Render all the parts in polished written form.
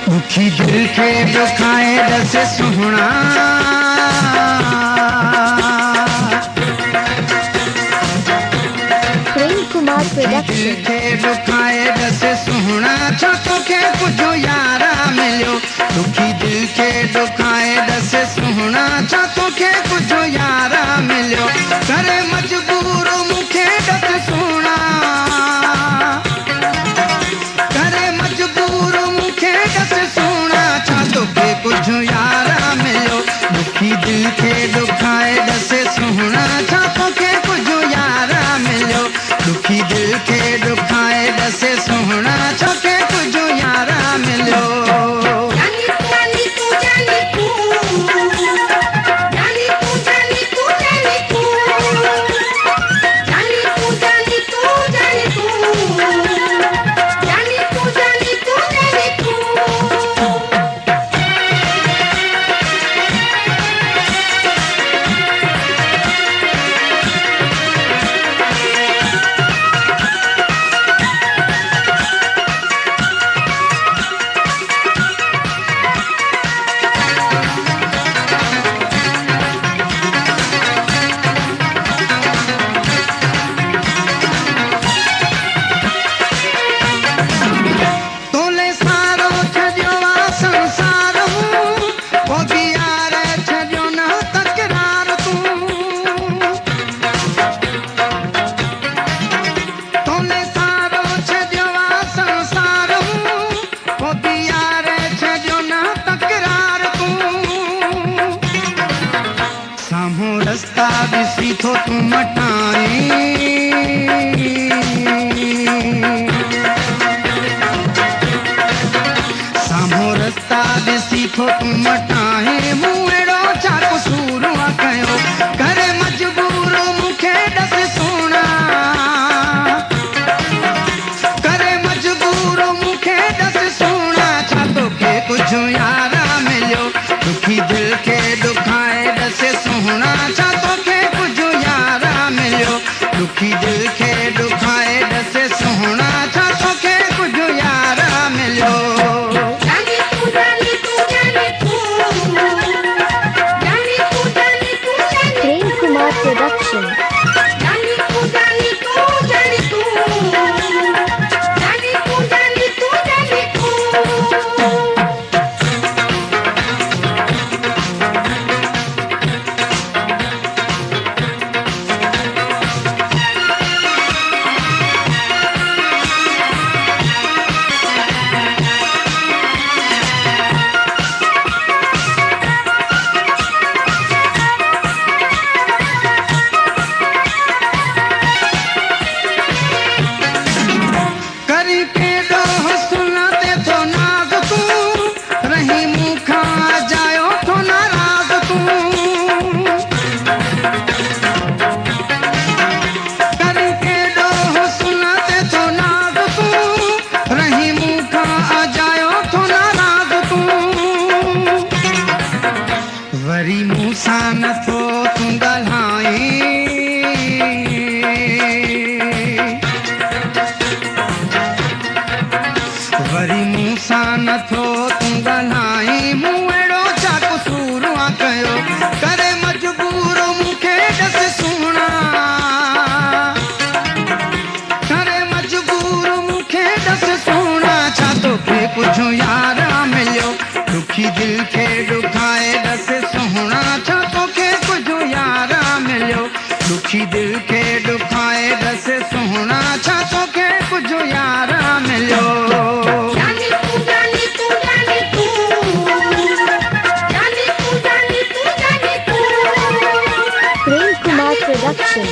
दुखी दिल के दुखाए दस सुहना प्रेम कुमार दिल के दुखाए दस सुहना छो तोखे कुछ यारा मिलियो दुखी दिल के दुखाए दस सुहना छो तोखे कुछ यारा मिलियो करे मजबूर मुखे दस सुहना करे मजबूर मुखे दस सुहना छो तोखे कुछ यारा मिलियो दुखी दिल के दुखाए दस सुहना छो तोखे कुछ यारा मिलियो दुखी दिल के दुखाए दस सुहना छो के कुछ यारा मिलियो रस्ता बिसरी थो तू मटाए सामो रस्ता बिसरी थो तू मटाए मुएड़ो छा कसूर कयो करे मजबूर मुखे दस सोना करे मजबूर मुखे दस सोना छा तोखे कुछ यारा मिलियो दुखी दिल के दुखाए दस सोना छा तोखे कुछ यारा मिलियो दुखी दिल के दुखाए दस सोना छा तोखे कुछ यारा मिलियो प्रेम कुमार प्रोडक्शन वरी मूसा नथो तू ॻाल्हाए वरी मूसा नथो तू ॻाल्हाए मूं अहिड़ो छा कसूर कयो करे मजबूर मूंखे दस सुहिणा करे मजबूर मूंखे दस सुहिणा छा तोखे कुझु यारा मिलियो दुखी दिल खे दुखाए दस सुहिणा छा तोखे कुझु यारा मिलियो दुखी दिल खे दुखाए दस सुहिणा छा तोखे कुझु यारा मिलियो प्रेम कुमार प्रोडक्शन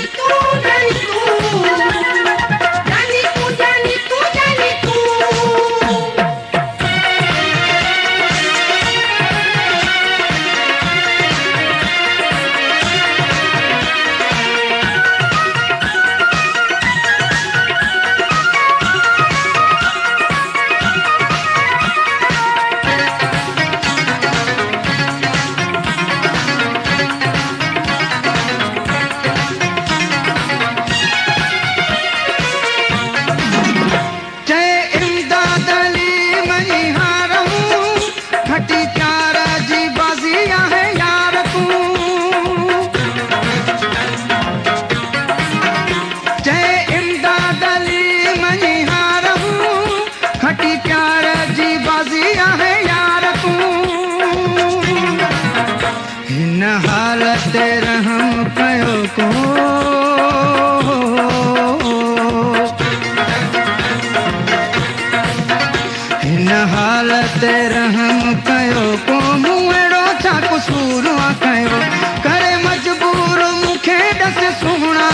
हालत रहम कयो को मुएड़ो छा कसूर आ कयो करे मजबूर मुखे दस सुहणा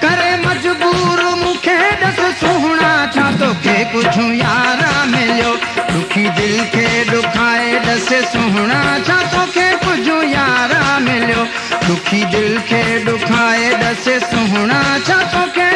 करे मजबूर मुखे दस सुहणा छा तोखे कुझु यारा मिलियो दुखी दिल खे दुखाए दस सुहणा छा तोखे कुझु यारा मिलियो दुखी दिल खे दुखाए दस सुहणा छा तोखे